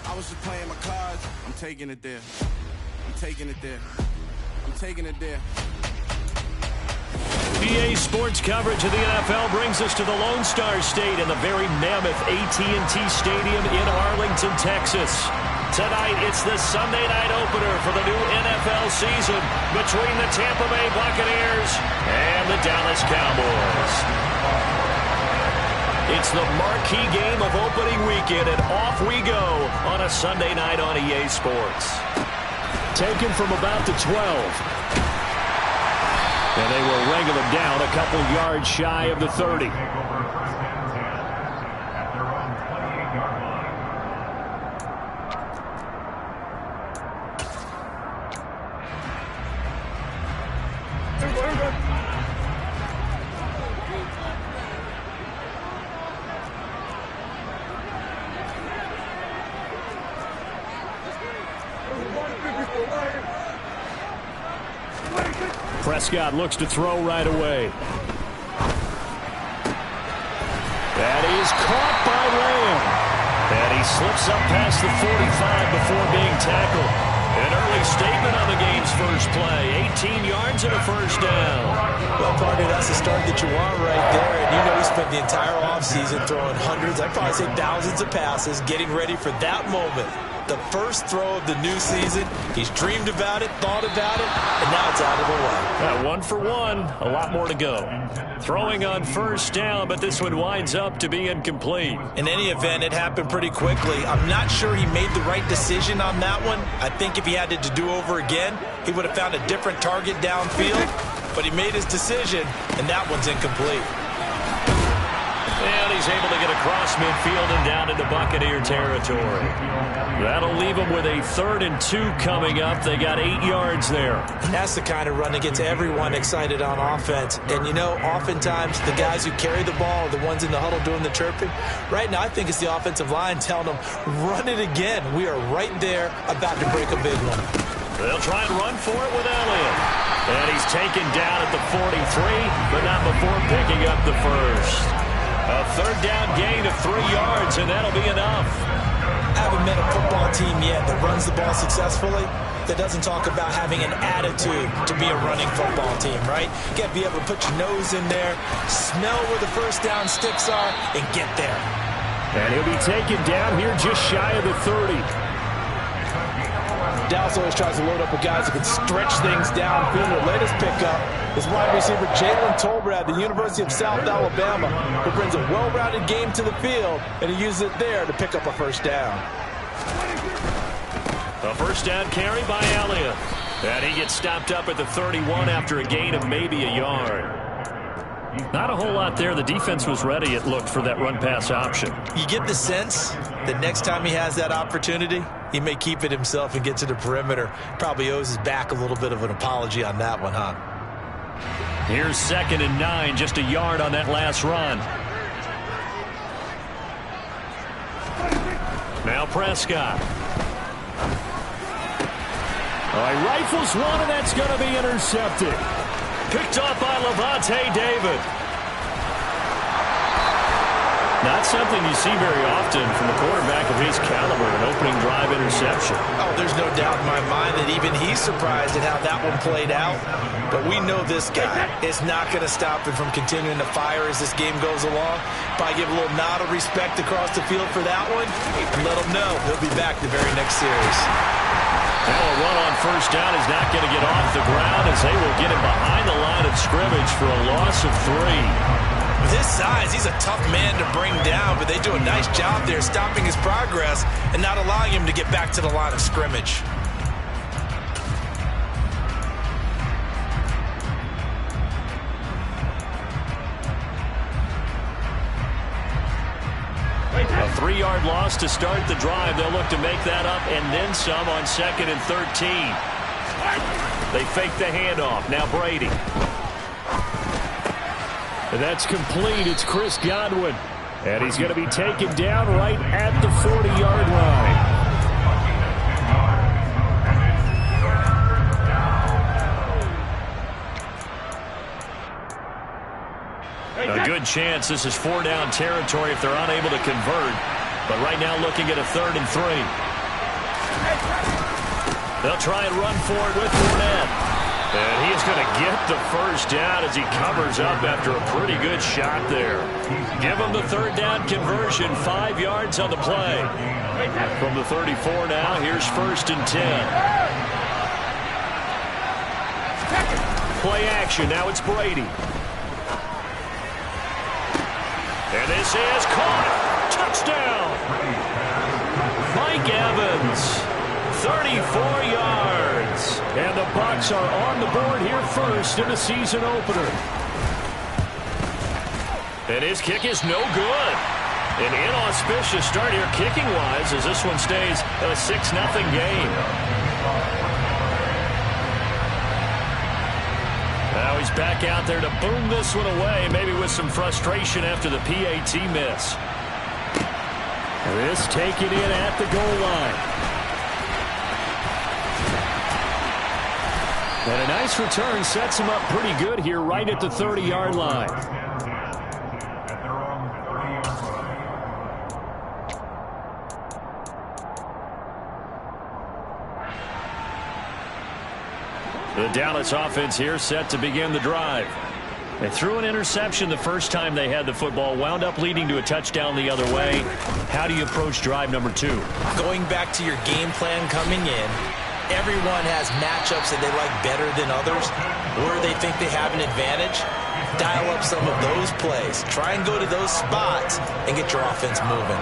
I was just playing my cards. I'm taking it there. I'm taking it there. I'm taking it there. EA Sports coverage of the NFL brings us to the Lone Star State in the very mammoth AT&T Stadium in Arlington, Texas. Tonight, it's the Sunday night opener for the new NFL season between the Tampa Bay Buccaneers and the Dallas Cowboys. It's the marquee game of opening weekend, and off we go on a Sunday night on EA Sports. Taken from about the 12. And they will wrangle him down a couple yards shy of the 30. Prescott looks to throw right away. That is caught by Lamb. And he slips up past the 45 before being tackled. An early statement on the game's first play. 18 yards and a first down. Well, partner, that's the start that you want right there. And you know he spent the entire offseason throwing hundreds, I'd probably say thousands of passes, getting ready for that moment. The first throw of the new season. He's dreamed about it, thought about it, and now it's out of the way. 1 for 1. A lot more to go. Throwing on first down, but this one winds up to be incomplete. In any event, it happened pretty quickly. I'm not sure he made the right decision on that one. I think if he had to do over again, he would have found a different target downfield. But he made his decision, and that one's incomplete. And he's able to get across midfield and down into Buccaneer territory. That'll leave them with a 3rd and 2 coming up. They got 8 yards there. And that's the kind of run that gets everyone excited on offense. And, you know, oftentimes the guys who carry the ball are the ones in the huddle doing the chirping. Right now, I think it's the offensive line telling them, run it again. We are right there about to break a big one. They'll try and run for it with Elliott. And he's taken down at the 43, but not before picking up the first. A 3rd down gain of 3 yards, and that'll be enough. I haven't met a football team yet that runs the ball successfully that doesn't talk about having an attitude to be a running football team, right? You got to be able to put your nose in there, smell where the first down sticks are, and get there. And he'll be taken down here just shy of the 30. Dallas always tries to load up with guys who can stretch things downfield. Their latest pickup is wide receiver Jalen Tolbert at the University of South Alabama, who brings a well-rounded game to the field, and he uses it there to pick up a first down. A first down carry by Elliott. And he gets stopped up at the 31 after a gain of maybe a yard. Not a whole lot there. The defense was ready, it looked, for that run-pass option. You get the sense that next time he has that opportunity, he may keep it himself and get to the perimeter. Probably owes his back a little bit of an apology on that one, huh? Here's 2nd and 9, just a yard on that last run. Now Prescott. He rifles one, and that's going to be intercepted. Picked off by Lavonte David. Not something you see very often from a quarterback of his caliber, an opening drive interception. Oh, there's no doubt in my mind that even he's surprised at how that one played out. But we know this guy is not going to stop him from continuing to fire as this game goes along. Probably give a little nod of respect across the field for that one, and let him know he'll be back the very next series. Now a run on first down is not going to get off the ground as they will get him behind the line of scrimmage for a loss of 3. With his size, he's a tough man to bring down, but they do a nice job there stopping his progress and not allowing him to get back to the line of scrimmage. A 3-yard loss to start the drive. They'll look to make that up and then some on 2nd and 13. They fake the handoff. Now Brady. And that's complete. It's Chris Godwin. And he's going to be taken down right at the 40-yard line. A good chance this is 4-down territory if they're unable to convert. But right now looking at a 3rd and 3. They'll try and run for it with Fournette. And he's going to get the first down as he covers up after a pretty good shot there. Give him the 3rd down conversion, 5 yards on the play. From the 34 now, here's 1st and 10. Play action, now it's Brady. And this is caught. Touchdown. Mike Evans, 34 yards. And the Bucs are on the board here first in the season opener. And his kick is no good. An inauspicious start here kicking-wise as this one stays a 6-0 game. Now he's back out there to boom this one away, maybe with some frustration after the PAT miss. This taken in at the goal line. And a nice return sets him up pretty good here right at the 30-yard line. The Dallas offense here set to begin the drive. They threw an interception the first time they had the football, wound up leading to a touchdown the other way. How do you approach drive number 2? Going back to your game plan coming in, everyone has matchups that they like better than others, where they think they have an advantage. Dial up some of those plays. Try and go to those spots and get your offense moving.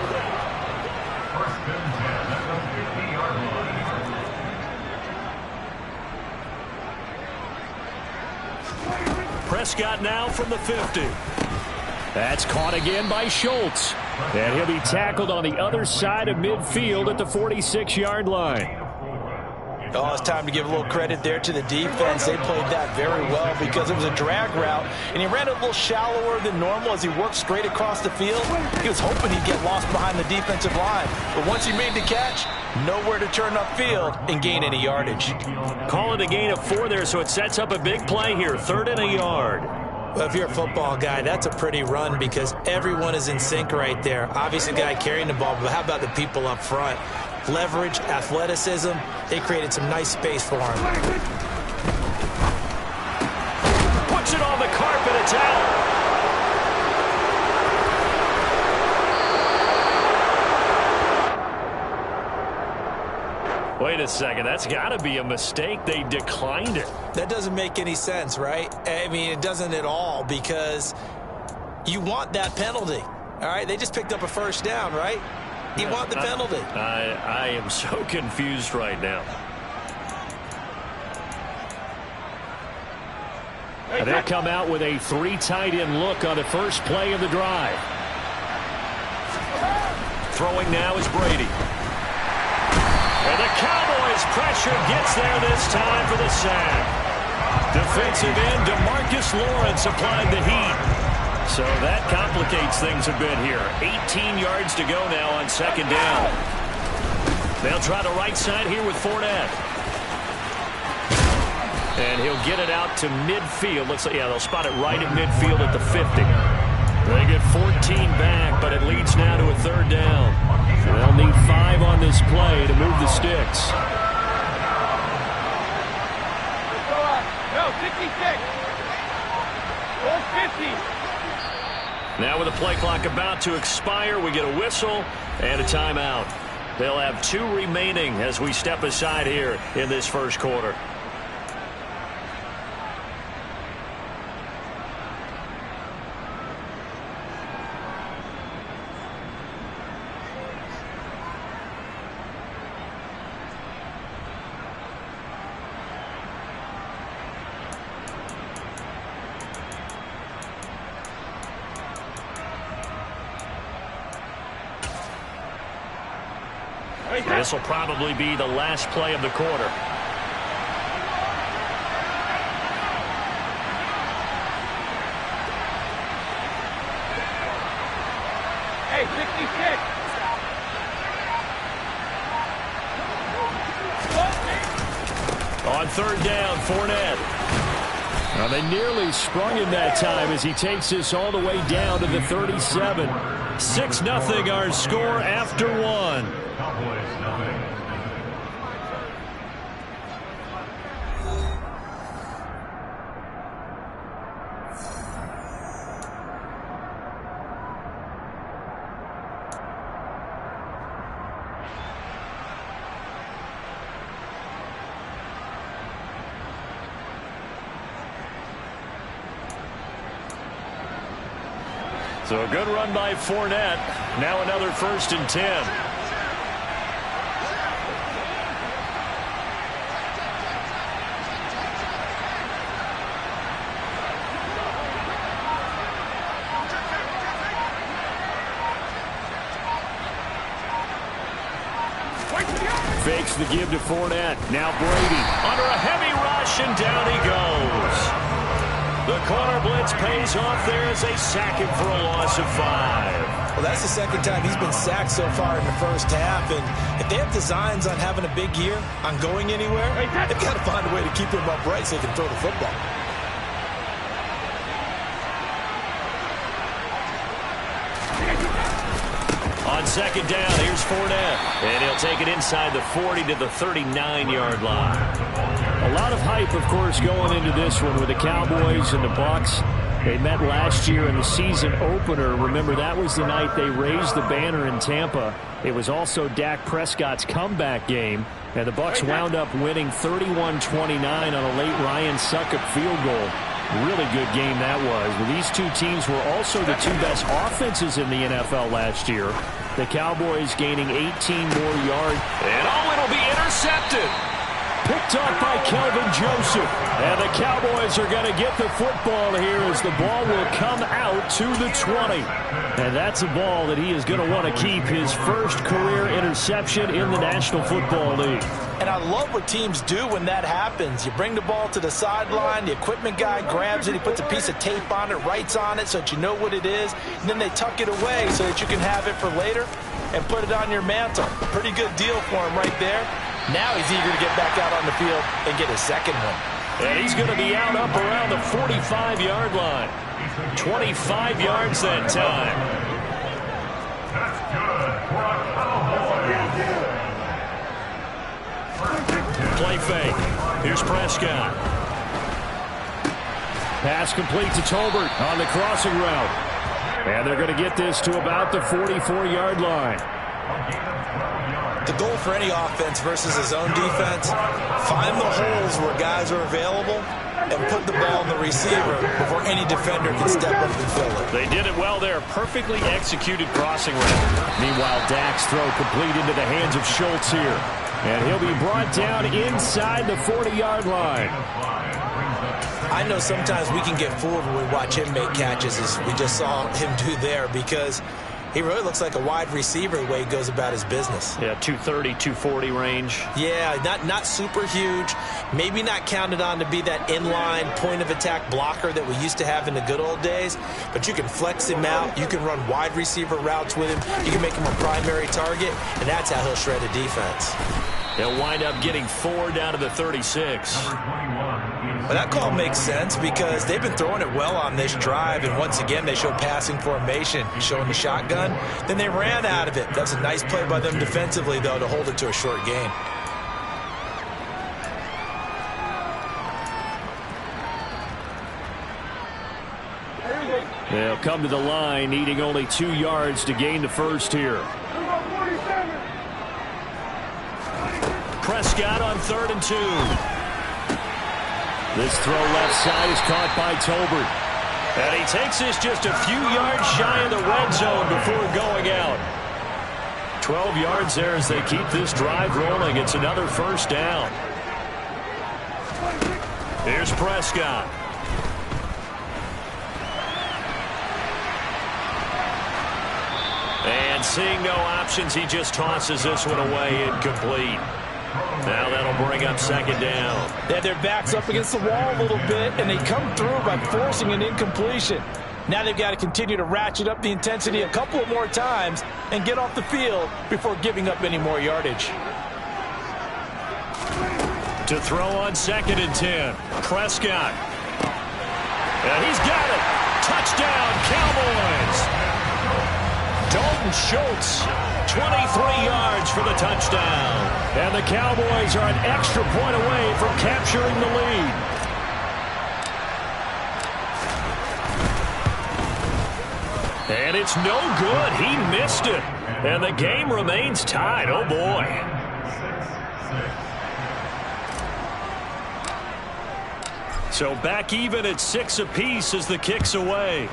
Prescott now from the 50. That's caught again by Schultz. And he'll be tackled on the other side of midfield at the 46-yard line. Oh, it's time to give a little credit there to the defense. They played that very well because it was a drag route, and he ran it a little shallower than normal as he worked straight across the field. He was hoping he'd get lost behind the defensive line. But once he made the catch, nowhere to turn upfield and gain any yardage. Call it a gain of 4 there, so it sets up a big play here, 3rd and a yard. Well, if you're a football guy, that's a pretty run because everyone is in sync right there. Obviously, the guy carrying the ball, but how about the people up front? Leverage, athleticism, they created some nice space for him. Puts it on the carpet, it's out. Wait a second, that's got to be a mistake. They declined it. That doesn't make any sense, right? I mean, it doesn't at all because you want that penalty. All right, they just picked up a 1st down, right? You want the penalty. I am so confused right now. And they'll come out with a 3 tight end look on the first play of the drive. Throwing now is Brady. And the Cowboys pressure gets there this time for the sack. Defensive end DeMarcus Lawrence applied the heat. So that complicates things a bit here. 18 yards to go now on 2nd down. They'll try the right side here with Fournette. And he'll get it out to midfield. Looks like, yeah, they'll spot it right at midfield at the 50. They get 14 back, but it leads now to a 3rd down. They'll need 5 on this play to move the sticks. No, 56. 50. Now with the play clock about to expire, we get a whistle and a timeout. They'll have 2 remaining as we step aside here in this first quarter. This will probably be the last play of the quarter. Hey, 56. On 3rd down, Fournette. Now they nearly sprung him that time as he takes this all the way down to the 37. 6-0 our score after one. So a good run by Fournette. Now another 1st and 10. Fakes the give to Fournette. Now Brady under a heavy rush, and down he goes. The corner blitz pays off there as they sack him for a loss of 5. Well, that's the second time he's been sacked so far in the first half. And if they have designs on having a big year, on going anywhere, they've got to find a way to keep him upright so they can throw the football. On 2nd down, here's Fournette. And he'll take it inside the 40 to the 39-yard line. A lot of hype, of course, going into this one with the Cowboys and the Bucs. They met last year in the season opener. Remember, that was the night they raised the banner in Tampa. It was also Dak Prescott's comeback game. And the Bucs wound up winning 31-29 on a late Ryan Succop field goal. Really good game that was. Well, these two teams were also the two best offenses in the NFL last year. The Cowboys gaining 18 more yards. And it'll be intercepted. Picked off by Kelvin Joseph. And the Cowboys are going to get the football here as the ball will come out to the 20. And that's a ball that he is going to want to keep, his first career interception in the National Football League. And I love what teams do when that happens. You bring the ball to the sideline, the equipment guy grabs it, he puts a piece of tape on it, writes on it so that you know what it is, and then they tuck it away so that you can have it for later and put it on your mantle. Pretty good deal for him right there. Now he's eager to get back out on the field and get his second one. And he's going to be out up around the 45-yard line. 25 yards that time. Play fake. Here's Prescott. Pass complete to Tolbert on the crossing route. And they're going to get this to about the 44-yard line. The goal for any offense versus his own defense, find the holes where guys are available and put the ball in the receiver before any defender can step up and fill it. They did it well there. Perfectly executed crossing route. Meanwhile, Dak's throw complete into the hands of Schultz here. And he'll be brought down inside the 40-yard line. I know sometimes we can get fooled when we watch him make catches, as we just saw him do there, because he really looks like a wide receiver the way he goes about his business. Yeah, 230, 240 range. Yeah, not super huge. Maybe not counted on to be that inline point-of-attack blocker that we used to have in the good old days. But you can flex him out. You can run wide receiver routes with him. You can make him a primary target, and that's how he'll shred a defense. They'll wind up getting 4 down to the 36. Well, that call makes sense because they've been throwing it well on this drive, and once again they show passing formation, showing the shotgun. Then they ran out of it. That's a nice play by them defensively, though, to hold it to a short gain. They'll come to the line, needing only 2 yards to gain the first here. Prescott on 3rd and 2. This throw left side is caught by Tolbert. And he takes this just a few yards shy of the red zone before going out. 12 yards there as they keep this drive rolling. It's another first down. Here's Prescott. And seeing no options, he just tosses this one away incomplete. Now that'll bring up 2nd down. They have their backs up against the wall a little bit, and they come through by forcing an incompletion. Now they've got to continue to ratchet up the intensity a couple of more times and get off the field before giving up any more yardage. To throw on 2nd and 10. Prescott. And he's got it. Touchdown, Cowboys. Dalton Schultz, 23 yards for the touchdown. And the Cowboys are an extra point away from capturing the lead. And it's no good. He missed it. And the game remains tied. Oh, boy. So back even at 6 apiece as the kick's away.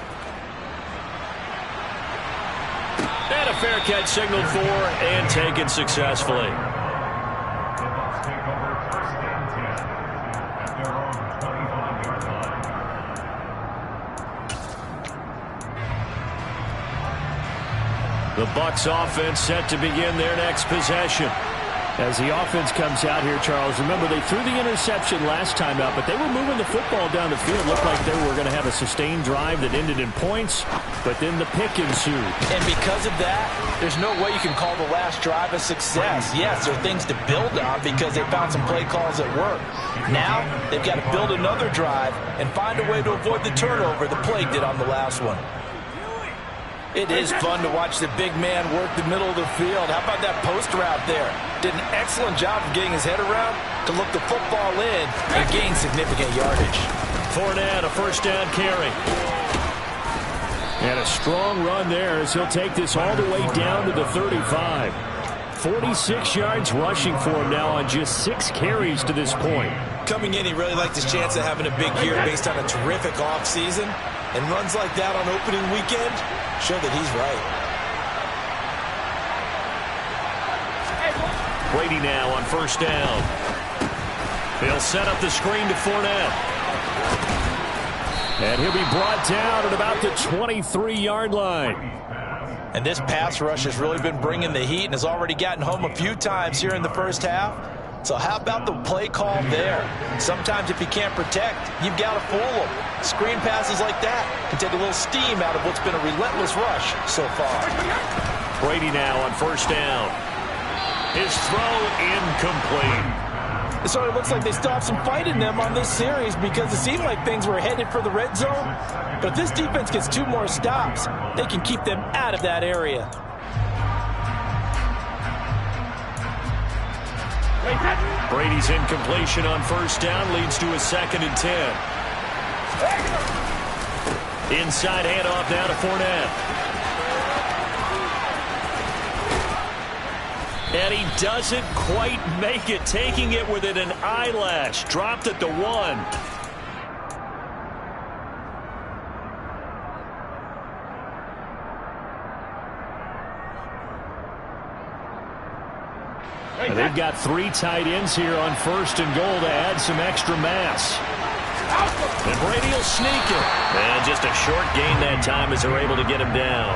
And a fair catch signaled for and taken successfully. The Bucs offense set to begin their next possession. As the offense comes out here, Charles, remember they threw the interception last time out, but they were moving the football down the field. Looked like they were going to have a sustained drive that ended in points, but then the pick ensued. And because of that, there's no way you can call the last drive a success. Yes, there are things to build on because they found some play calls that work. Now, they've got to build another drive and find a way to avoid the turnover the play did on the last one. It is fun to watch the big man work the middle of the field. How about that post route there? Did an excellent job of getting his head around to look the football in and gain significant yardage. Fournette, a first down carry. And a strong run there as he'll take this all the way down to the 35. 46 yards rushing for him now on just 6 carries to this point. Coming in, he really liked his chance of having a big year based on a terrific offseason. And runs like that on opening weekend show that he's right. Brady now on first down. He'll set up the screen to Fournette. And he'll be brought down at about the 23-yard line. And this pass rush has really been bringing the heat and has already gotten home a few times here in the first half. So how about the play call there? Sometimes if you can't protect, you've got to fool them. Screen passes like that can take a little steam out of what's been a relentless rush so far. Brady now on first down. His throw incomplete. So it looks like they still have some fight in them on this series because it seemed like things were headed for the red zone. But if this defense gets 2 more stops, they can keep them out of that area. Brady's incompletion on first down leads to a 2nd and 10. Inside handoff now to Fournette. And he doesn't quite make it, taking it within an eyelash. Dropped at the 1. And they've got 3 tight ends here on first and goal to add some extra mass. And Brady will sneak it. And just a short gain that time as they're able to get him down.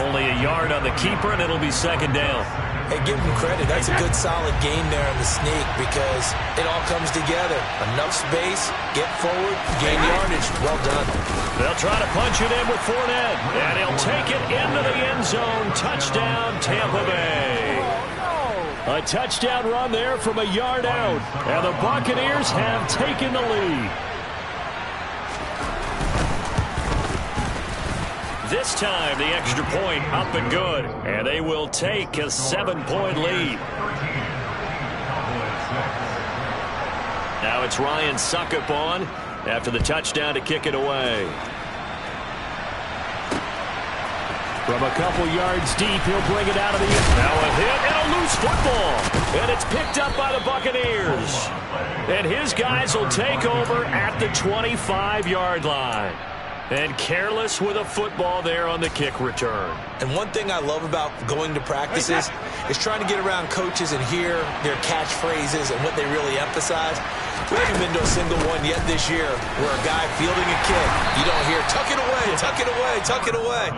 Only a yard on the keeper, and it'll be 2nd down. Hey, give him credit. That's a good, solid gain there on the sneak because it all comes together. Enough space, get forward, gain yardage. Well done. They'll try to punch it in with Fournette. And he'll take it into the end zone. Touchdown, Tampa Bay. A touchdown run there from a yard out. And the Buccaneers have taken the lead. This time, the extra point up and good. And they will take a 7-point lead. Now it's Ryan Succop on after the touchdown to kick it away. From a couple yards deep, he'll bring it out of the end. Now a hit and a loose football. And it's picked up by the Buccaneers. And his guys will take over at the 25-yard line. And careless with a football there on the kick return. And one thing I love about going to practices is trying to get around coaches and hear their catchphrases and what they really emphasize. We haven't been to a single one yet this year where a guy fielding a kick, you don't hear, tuck it away, tuck it away, tuck it away.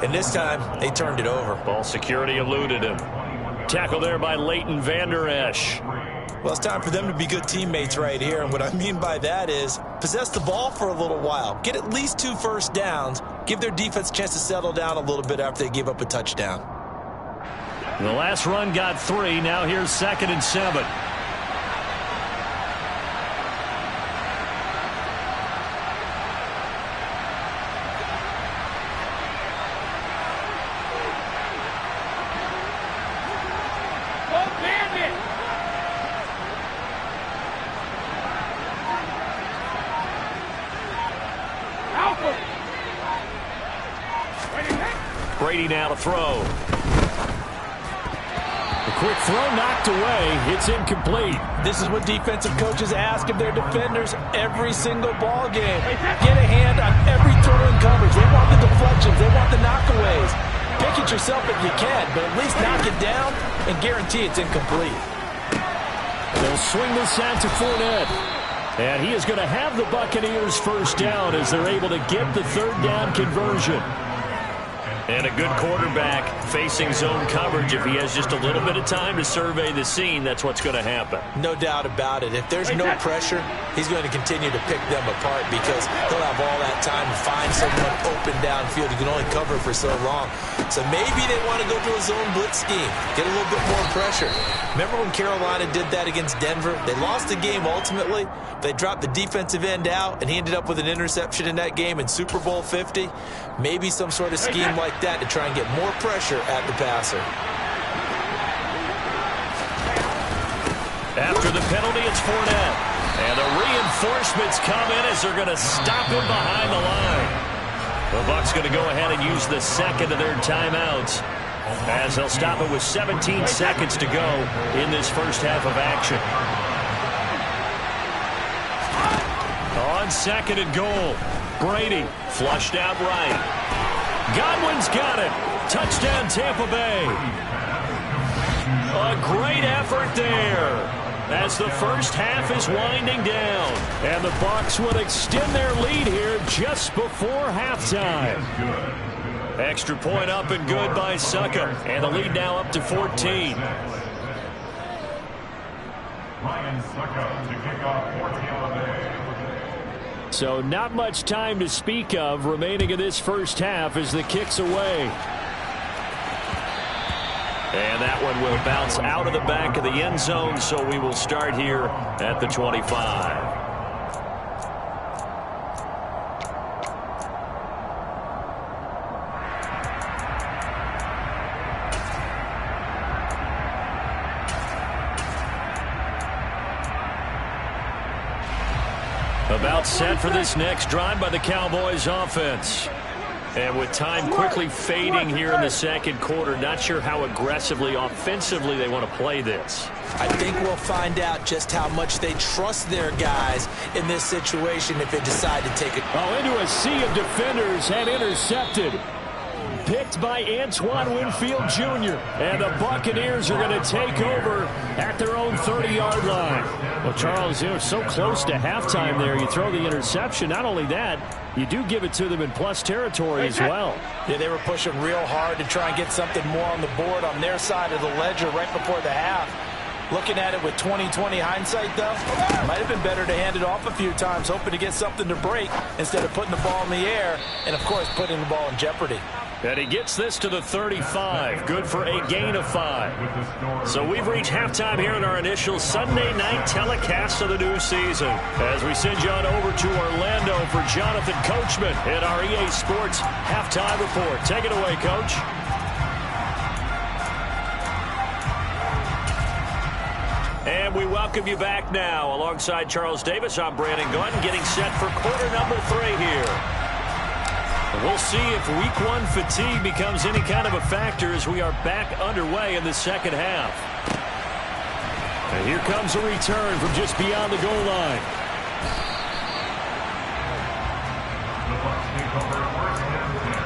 And this time, they turned it over. Ball security eluded him. Tackle there by Leighton Vander Esch. Well, it's time for them to be good teammates right here. And what I mean by that is possess the ball for a little while. Get at least 2 first downs. Give their defense a chance to settle down a little bit after they give up a touchdown. The last run got 3. Now here's 2nd and 7. Brady now to throw. The quick throw knocked away. It's incomplete. This is what defensive coaches ask of their defenders every single ball game. Get a hand on every throw in coverage. They want the deflections. They want the knockaways. Pick it yourself if you can, but at least knock it down and guarantee it's incomplete. They'll swing this out to Fournette. And he is going to have the Buccaneers first down as they're able to get the third down conversion. And a good quarterback facing zone coverage. If he has just a little bit of time to survey the scene, that's what's going to happen. No doubt about it. If there's no pressure, he's going to continue to pick them apart because he'll have all that time to find someone open downfield. He can only cover for so long. So maybe they want to go to a zone blitz scheme, get a little bit more pressure. Remember when Carolina did that against Denver? They lost the game ultimately. They dropped the defensive end out, and he ended up with an interception in that game in Super Bowl 50. Maybe some sort of scheme like that to try and get more pressure at the passer. After the penalty, it's Fournette. And the reinforcements come in as they're going to stop him behind the line. The Bucs going to go ahead and use the second of their timeouts as they'll stop it with 17 seconds to go in this first half of action. On second and goal, Brady flushed out right. Godwin's got it. Touchdown, Tampa Bay. A great effort there as the first half is winding down. And the Bucs will extend their lead here just before halftime. Extra point up and good by Succa. And the lead now up to 14. Ryan Succa to kick off for Tampa Bay. So not much time to speak of remaining in this first half as the kick's away. And that one will bounce out of the back of the end zone, so we will start here at the 25. About set for this next drive by the Cowboys offense. And with time quickly fading here in the second quarter, not sure how aggressively, offensively they want to play this. I think we'll find out just how much they trust their guys in this situation if they decide to take it. Oh, into a sea of defenders and intercepted. Picked by Antoine Winfield Jr. And the Buccaneers are going to take over at their own 30-yard line. Well, Charles, you know, so close to halftime there. You throw the interception. Not only that, you do give it to them in plus territory as well. Yeah, they were pushing real hard to try and get something more on the board on their side of the ledger right before the half. Looking at it with 20/20 hindsight, though, might have been better to hand it off a few times, hoping to get something to break instead of putting the ball in the air and, of course, putting the ball in jeopardy. And he gets this to the 35. Good for a gain of 5. So we've reached halftime here in our initial Sunday night telecast of the new season. As we send you on over to Orlando for Jonathan Coachman in our EA Sports Halftime Report. Take it away, Coach. And we welcome you back now. Alongside Charles Davis, I'm Brandon Gunn, getting set for quarter number 3 here. We'll see if week 1 fatigue becomes any kind of a factor as we are back underway in the second half. And here comes a return from just beyond the goal line. The Bucs take over first and 10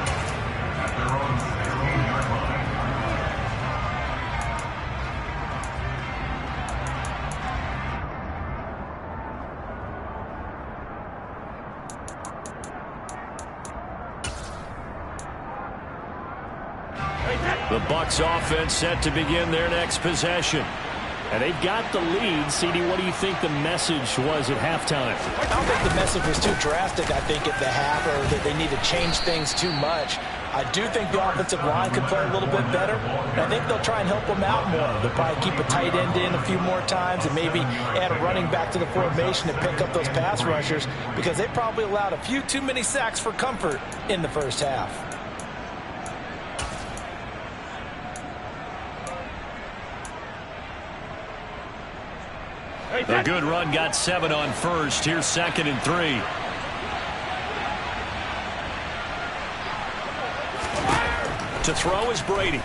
at their own 16-yard line. The Bucs offense set to begin their next possession. And they've got the lead. CD, what do you think the message was at halftime? I don't think the message was too drastic, I think, at the half, or that they need to change things too much. I do think the offensive line could play a little bit better, and I think they'll try and help them out more. They'll probably keep a tight end in a few more times and maybe add a running back to the formation and pick up those pass rushers because they probably allowed a few too many sacks for comfort in the first half. A good run got 7 on first. Here's 2nd and 3. To throw is Brady.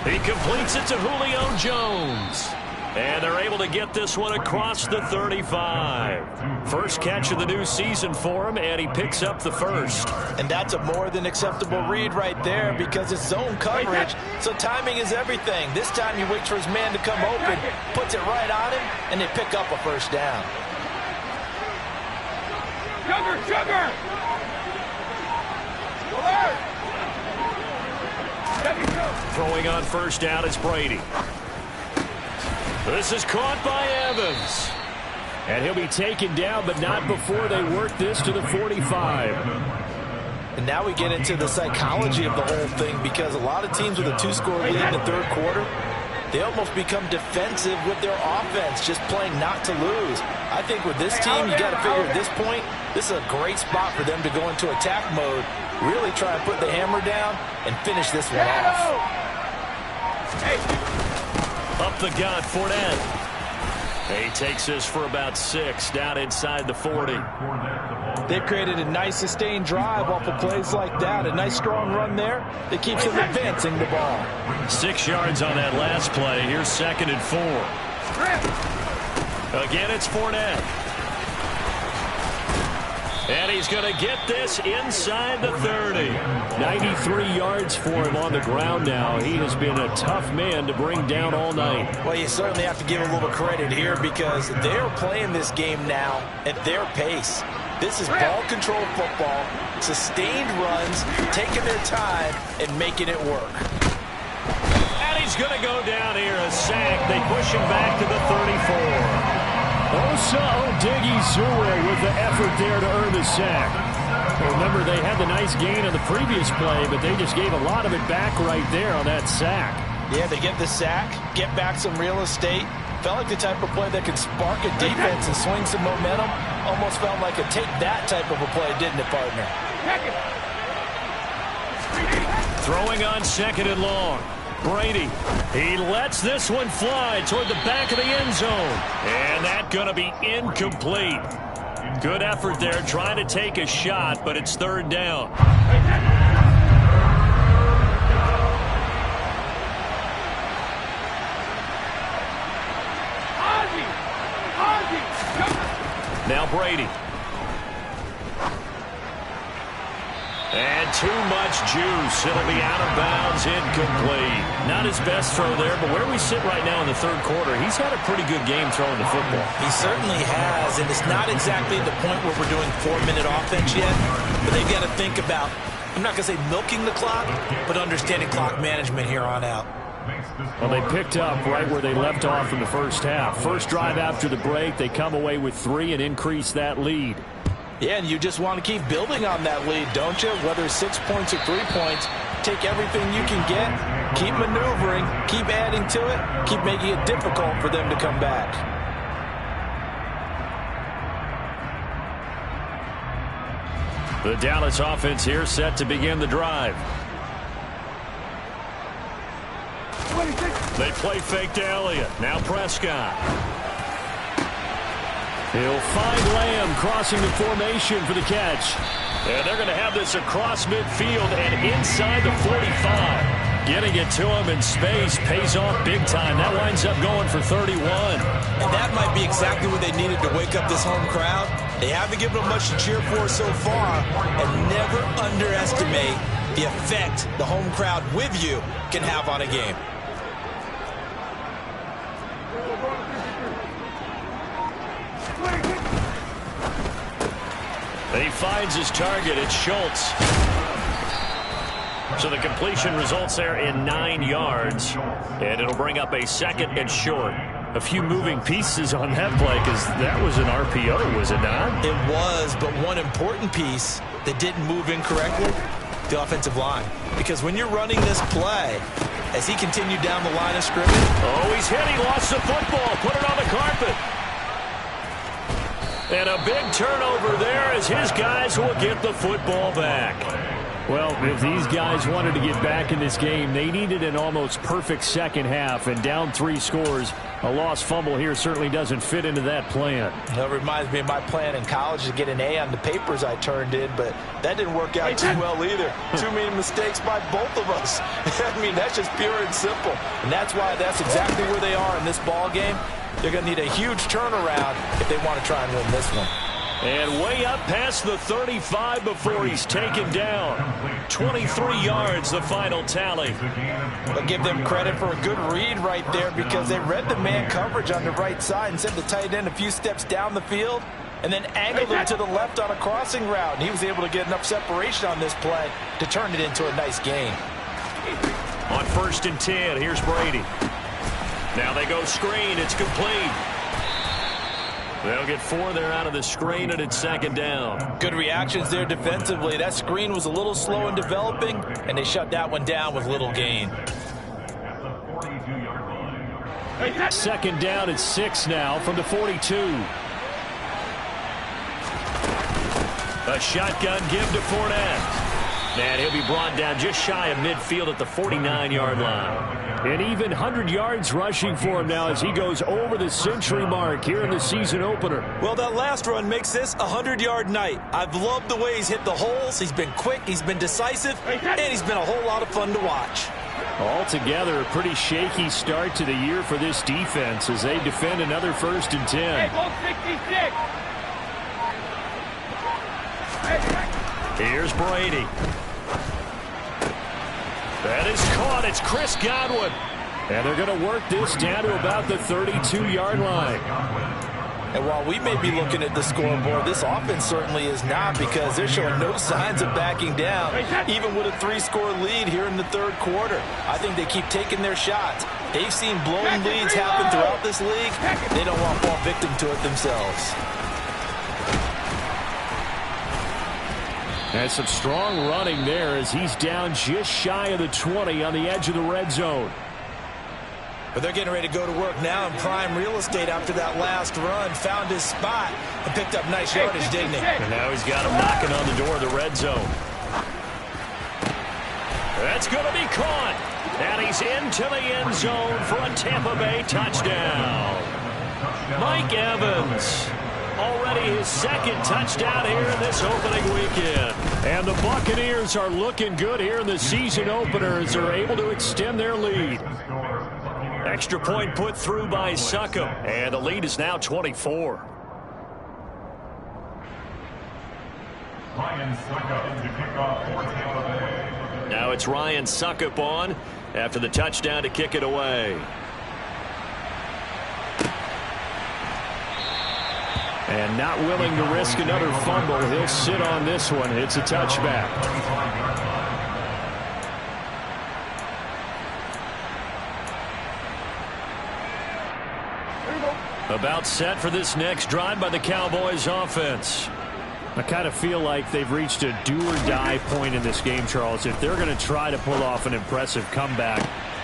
He completes it to Julio Jones. And they're able to get this one across the 35. First catch of the new season for him, and he picks up the first. And that's a more than acceptable read right there because it's zone coverage, so timing is everything. This time he waits for his man to come open, puts it right on him, and they pick up a first down. Sugar! Throwing on first down is Brady. This is caught by Evans. And he'll be taken down, but not before they work this to the 45. And now we get into the psychology of the whole thing because a lot of teams with a 2-score lead in the third quarter, they almost become defensive with their offense, just playing not to lose. I think with this team, you got to figure at this point, this is a great spot for them to go into attack mode, really try and put the hammer down and finish this one off. Up the gut, Fournette. He takes this for about 6 down inside the 40. They've created a nice sustained drive off of plays like that. A nice strong run there that keeps them advancing the ball. 6 yards on that last play. Here's 2nd and 4. Again, it's Fournette. And he's going to get this inside the 30. 93 yards for him on the ground now. He has been a tough man to bring down all night. Well, you certainly have to give him a little credit here because they're playing this game now at their pace. This is ball control football, sustained runs, taking their time and making it work. And he's going to go down here, a sack. They push him back to the 34. Osa Odighizuwa with the effort there to earn the sack. Remember, they had the nice gain on the previous play, but they just gave a lot of it back right there on that sack. Yeah, they get the sack, get back some real estate. Felt like the type of play that could spark a defense and swing some momentum. Almost felt like a take that type of a play, didn't it, partner? Throwing on 2nd and long. Brady, he lets this one fly toward the back of the end zone. And that's going to be incomplete. Good effort there trying to take a shot, but it's 3rd down. Now Brady. And too much juice. It'll be out of bounds, incomplete. Not his best throw there, but where we sit right now in the third quarter, he's had a pretty good game throwing the football. He certainly has, and it's not exactly the point where we're doing 4-minute offense yet, but they've got to think about, I'm not going to say milking the clock, but understanding clock management here on out. Well, they picked up right where they left off in the first half. First drive after the break, they come away with 3 and increase that lead. Yeah, and you just want to keep building on that lead, don't you? Whether it's 6 points or 3 points, take everything you can get, keep maneuvering, keep adding to it, keep making it difficult for them to come back. The Dallas offense here set to begin the drive. They play fake to Elliott. Now Prescott. He'll find Lamb crossing the formation for the catch. And they're going to have this across midfield and inside the 45. Getting it to him in space pays off big time. That winds up going for 31. And that might be exactly what they needed to wake up this home crowd. They haven't given them much to cheer for so far. And never underestimate the effect the home crowd with you can have on a game. He finds his target. It's Schultz. So the completion results there in 9 yards. And it'll bring up a 2nd and short. A few moving pieces on that play because that was an RPO, was it not? It was, but one important piece that didn't move incorrectly, the offensive line. Because when you're running this play, as he continued down the line of scrimmage. Oh, he's hit. He lost the football. Put it on the carpet. And a big turnover there as his guys will get the football back. Well, if these guys wanted to get back in this game, they needed an almost perfect second half, and down 3 scores, A lost fumble here certainly doesn't fit into that plan. That reminds me of my plan in college to get an A on the papers I turned in, but that didn't work out too well either. Too many mistakes by both of us. I mean, that's just pure and simple. And that's why that's exactly where they are in this ball game. They're going to need a huge turnaround if they want to try and win this one. And way up past the 35 before he's taken down. 23 yards, the final tally. But give them credit for a good read right there because they read the man coverage on the right side and sent the tight end a few steps down the field and then angled him to the left on a crossing route. And he was able to get enough separation on this play to turn it into a nice gain. On 1st and 10, here's Brady. Now they go screen. It's complete. They'll get 4 there out of the screen, and it's 2nd down. Good reactions there defensively. That screen was a little slow in developing, and they shut that one down with little gain. 2nd down at 6 now from the 42. A shotgun give to Fournette. And he'll be brought down just shy of midfield at the 49-yard line. And even 100 yards rushing for him now as he goes over the century mark here in the season opener. Well, that last run makes this a 100-yard night. I've loved the way he's hit the holes. He's been quick, he's been decisive, and he's been a whole lot of fun to watch. Altogether, a pretty shaky start to the year for this defense as they defend another 1st and 10. Here's Brady. That is caught. It's Chris Godwin. And they're going to work this down to about the 32-yard line. And while we may be looking at the scoreboard, this offense certainly is not because they're showing no signs of backing down, even with a 3-score lead here in the 3rd quarter. I think they keep taking their shots. They've seen blown leads happen throughout this league. They don't want to fall victim to it themselves. And some strong running there as he's down just shy of the 20 on the edge of the red zone. But they're getting ready to go to work now in prime real estate after that last run. Found his spot and picked up nice yardage, didn't he? And now he's got him knocking on the door of the red zone. That's going to be caught. And he's into the end zone for a Tampa Bay touchdown. Mike Evans. Already his 2nd touchdown here in this opening weekend. And the Buccaneers are looking good here in the season opener as they're able to extend their lead. Extra point put through by Succop. And the lead is now 24. Ryan Succop to kick off for Tampa Bay. Now it's Ryan Succop on after the touchdown to kick it away. And not willing to risk another fumble. He'll sit on this one. It's a touchback. About set for this next drive by the Cowboys offense. I kind of feel like they've reached a do-or-die point in this game, Charles. If they're going to try to pull off an impressive comeback,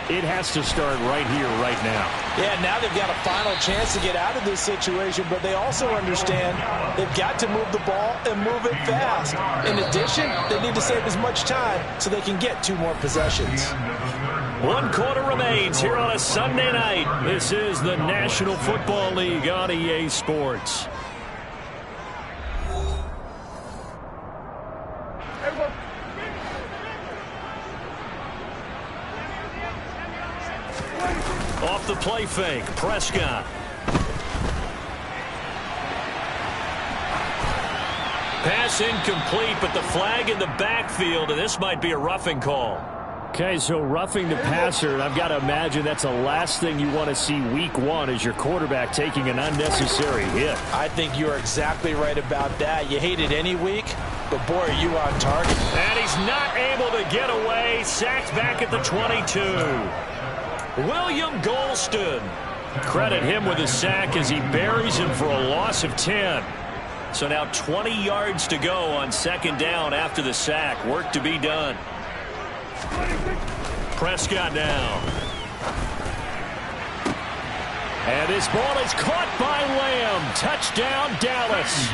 it has to start right here, right now. Yeah, now they've got a final chance to get out of this situation, but they also understand they've got to move the ball and move it fast. In addition, they need to save as much time so they can get 2 more possessions. 1 quarter remains here on a Sunday night. This is the National Football League on EA Sports. Off the play fake, Prescott. Pass incomplete, but the flag in the backfield, and this might be a roughing call. Okay, so roughing the passer, and I've got to imagine that's the last thing you want to see week 1 as your quarterback taking an unnecessary hit. I think you're exactly right about that. You hate it any week, but boy, are you on target. And he's not able to get away. Sacked back at the 22. William Golston. Credit him with a sack as he buries him for a loss of 10. So now 20 yards to go on 2nd down after the sack. Work to be done. Prescott now. And his ball is caught by Lamb. Touchdown, Dallas.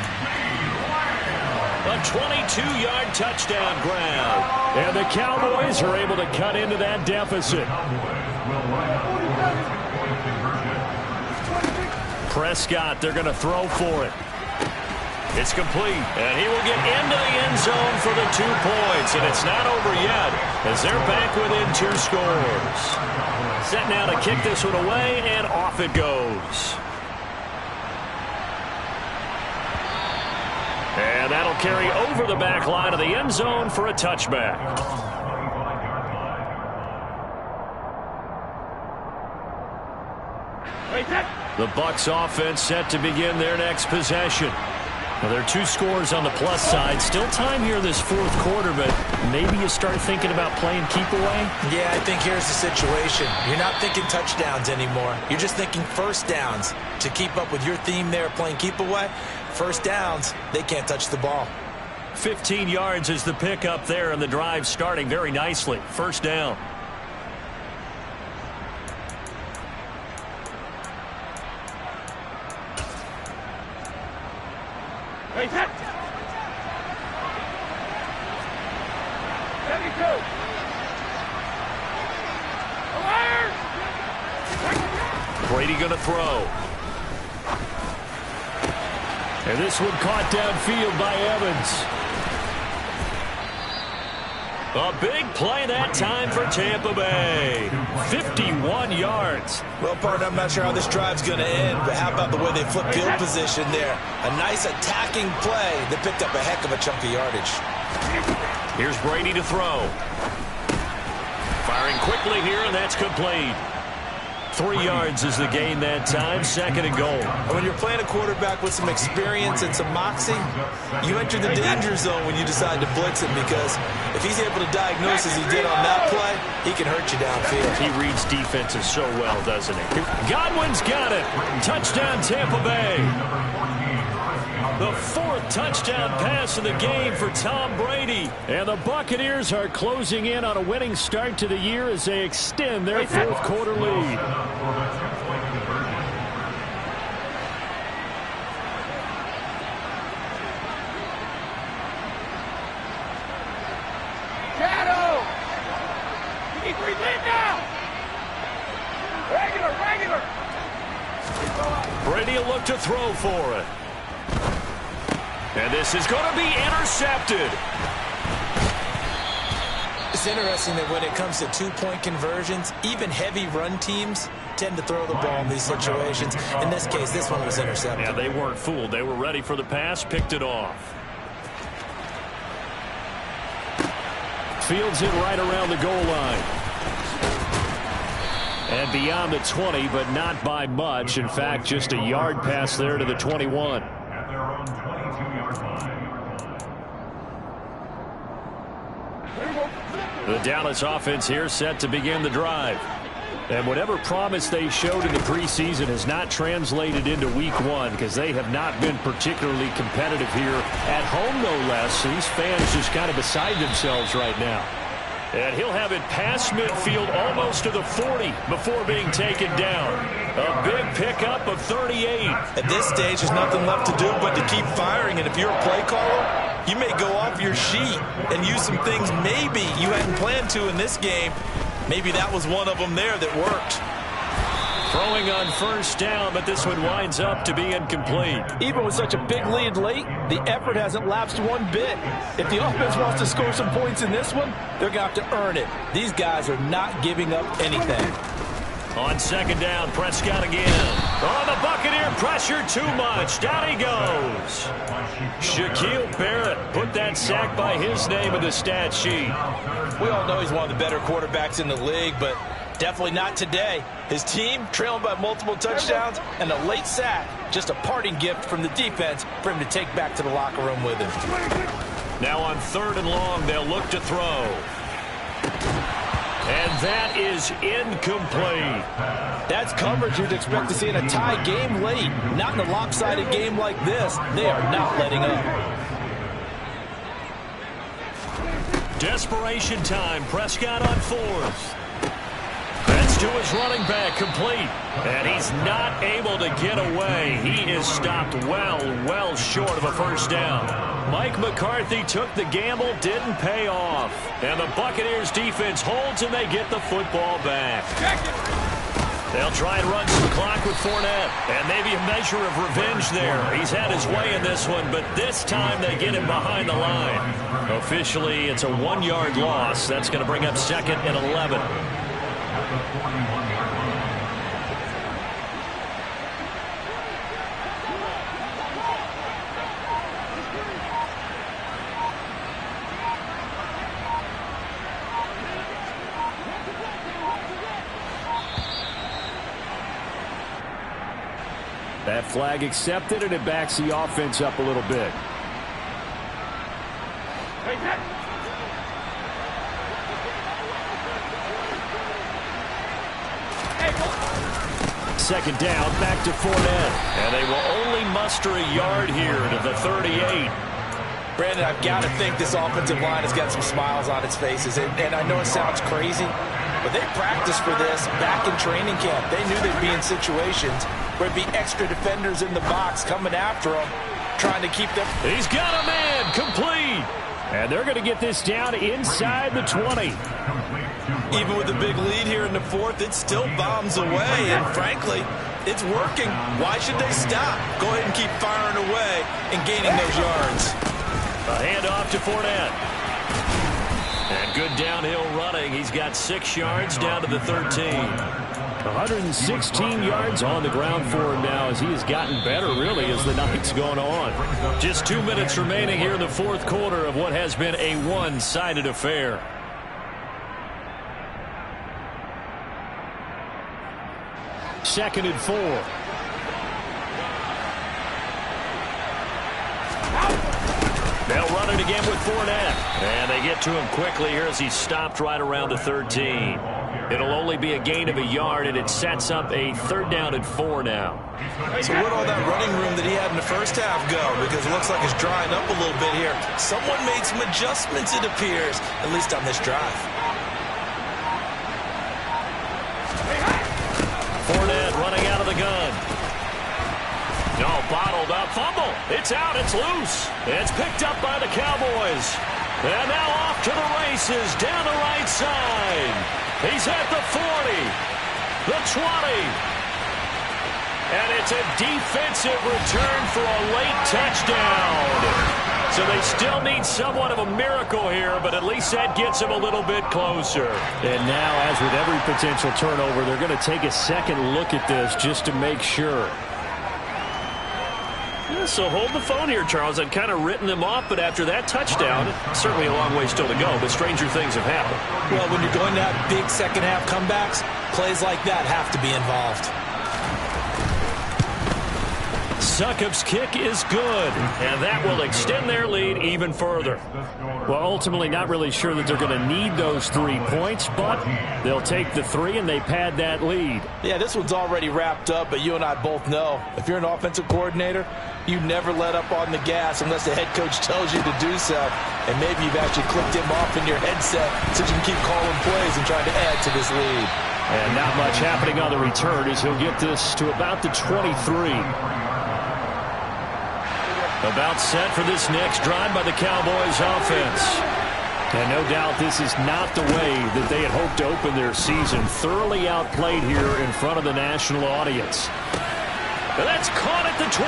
A 22-yard touchdown grab. And the Cowboys are able to cut into that deficit. Prescott, they're going to throw for it. It's complete, and he will get into the end zone for the 2 points, and it's not over yet as they're back within 2 scores. Set now to kick this one away, and off it goes. And that'll carry over the back line of the end zone for a touchback. The Bucs offense set to begin their next possession. Well, there are 2 scores on the plus side. Still time here in this 4th quarter, but maybe you start thinking about playing keep away? Yeah, I think here's the situation. You're not thinking touchdowns anymore. You're just thinking first downs. To keep up with your theme there, playing keep away, first downs, they can't touch the ball. 15 yards is the pickup there, and the drive starting very nicely. First down. Hey, set. 72. Brady going to throw. And this one caught downfield by Evans. A big play that time for Tampa Bay. 51 yards. Well, partner, I'm not sure how this drive's going to end, but how about the way they flip field position there? A nice attacking play that picked up a heck of a chunk of yardage. Here's Brady to throw. Firing quickly here, and that's complete. 3 yards is the gain that time, 2nd and goal. When you're playing a quarterback with some experience and some moxie, you enter the danger zone when you decide to blitz him, because if he's able to diagnose as he did on that play, he can hurt you downfield. He reads defenses so well, doesn't he? Godwin's got it. Touchdown, Tampa Bay. The 4th touchdown pass of the game for Tom Brady. And the Buccaneers are closing in on a winning start to the year as they extend their 4th quarter lead. Shadow. You need 3 lead now. Regular. Brady will look to throw for it. And this is going to be intercepted. It's interesting that when it comes to 2-point conversions, even heavy run teams tend to throw the ball in these situations. In this case, this one was intercepted. Yeah, they weren't fooled. They were ready for the pass, picked it off. Fields it right around the goal line. And beyond the 20, but not by much. In fact, just a yard pass there to the 21. At their own 22-yard line. The Dallas offense here set to begin the drive. And whatever promise they showed in the preseason has not translated into week 1, because they have not been particularly competitive here at home, no less. These fans just kind of beside themselves right now. And he'll have it past midfield almost to the 40 before being taken down. A big pickup of 38. At this stage, there's nothing left to do but to keep firing. And if you're a play caller, you may go off your sheet and use some things maybe you hadn't planned to in this game. Maybe that was one of them there that worked. Throwing on first down, but this one winds up to be incomplete. Even with such a big lead late, the effort hasn't lapsed one bit. If the offense wants to score some points in this one, they're going to have to earn it. These guys are not giving up anything. On second down, Prescott again. Oh, the Buccaneer pressure too much. Down he goes. Shaquille Barrett put that sack by his name in the stat sheet. We all know he's one of the better quarterbacks in the league, but definitely not today. His team trailing by multiple touchdowns, and a late sack, just a parting gift from the defense for him to take back to the locker room with him. Now on 3rd and long, they'll look to throw. And that is incomplete. That's coverage you'd expect to see in a tie game late. Not in a lopsided game like this. They are not letting up. Desperation time. Prescott on 4th. That's to his running back, complete. And he's not able to get away. He is stopped well short of a first down. Mike McCarthy took the gamble, didn't pay off. And the Buccaneers defense holds, and they get the football back. They'll try and run some clock with Fournette. And maybe a measure of revenge there. He's had his way in this one, but this time they get him behind the line. Officially, it's a 1-yard loss. That's going to bring up 2nd and 11. That flag accepted, and it backs the offense up a little bit. Second down, back to Fournette. And they will only muster a yard here to the 38. Brandon, I've got to think this offensive line has got some smiles on its faces. And I know it sounds crazy, but they practiced for this back in training camp. They knew they'd be in situations where it'd be extra defenders in the box coming after them, trying to keep them. He's got a man, complete. And they're going to get this down inside the 20. Even with a big lead here in the 4th, it still bombs away. And frankly, it's working. Why should they stop? Go ahead and keep firing away and gaining those yards. A handoff to Fournette. And good downhill running. He's got 6 yards down to the 13. 116 yards on the ground for him now as he has gotten better, really, as the night's gone on. Just 2 minutes remaining here in the 4th quarter of what has been a one-sided affair. Second and 4. They'll run it again with Fournette. And they get to him quickly here as he stopped right around the 13. It'll only be a gain of a yard, and it sets up a 3rd down and 4 now. So where'd all that running room that he had in the first half go? Because it looks like it's drying up a little bit here. Someone made some adjustments, it appears, at least on this drive. Fournette running out of the gun. No, bottled up. Fumble. It's out. It's loose. It's picked up by the Cowboys. And now off to the races down the right side. He's at the 40, the 20. And it's a defensive return for a late touchdown. So they still need somewhat of a miracle here, but at least that gets them a little bit closer. And now, as with every potential turnover, they're going to take a second look at this just to make sure. So hold the phone here, Charles. I'd kind of written them off, but after that touchdown, certainly a long way still to go, but stranger things have happened. Well, when you're going to have big second-half comebacks, plays like that have to be involved. Sukup's kick is good, and that will extend their lead even further. Well, ultimately not really sure that they're going to need those 3 points, but they'll take the 3 and they pad that lead. Yeah, this one's already wrapped up, but you and I both know if you're an offensive coordinator, you never let up on the gas unless the head coach tells you to do so. And maybe you've actually clicked him off in your headset so you can keep calling plays and trying to add to this lead. And not much happening on the return as he'll get this to about the 23. About set for this next drive by the Cowboys offense. And no doubt this is not the way that they had hoped to open their season. Thoroughly outplayed here in front of the national audience. And that's caught at the 25.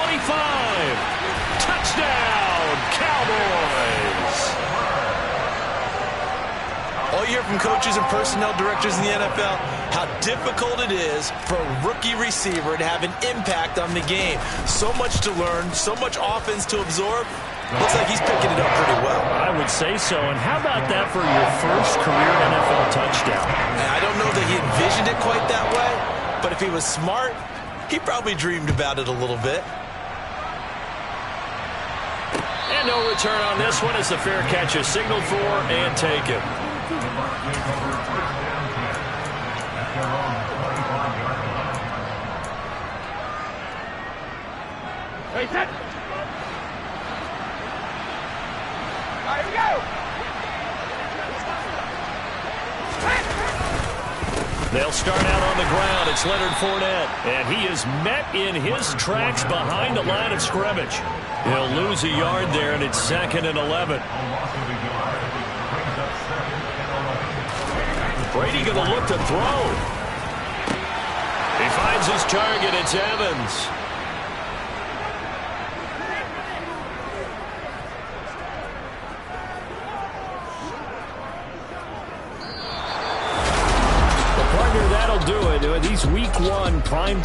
Touchdown, Cowboys. All you hear from coaches and personnel directors in the NFL, how difficult it is for a rookie receiver to have an impact on the game. So much to learn, so much offense to absorb. Looks like he's picking it up pretty well. I would say so. And how about that for your first career NFL touchdown? And I don't know that he envisioned it quite that way, but if he was smart, he probably dreamed about it a little bit. And no return on this one as the fair catch is signaled for and taken. Hey, set. Here we go. They'll start out on the ground. It's Leonard Fournette, and he is met in his tracks behind the line of scrimmage. He'll lose a yard there, and it's 2nd and 11. Brady going to look to throw. finds his target. It's Evans. Partner, that'll do it. He's week 1 prime.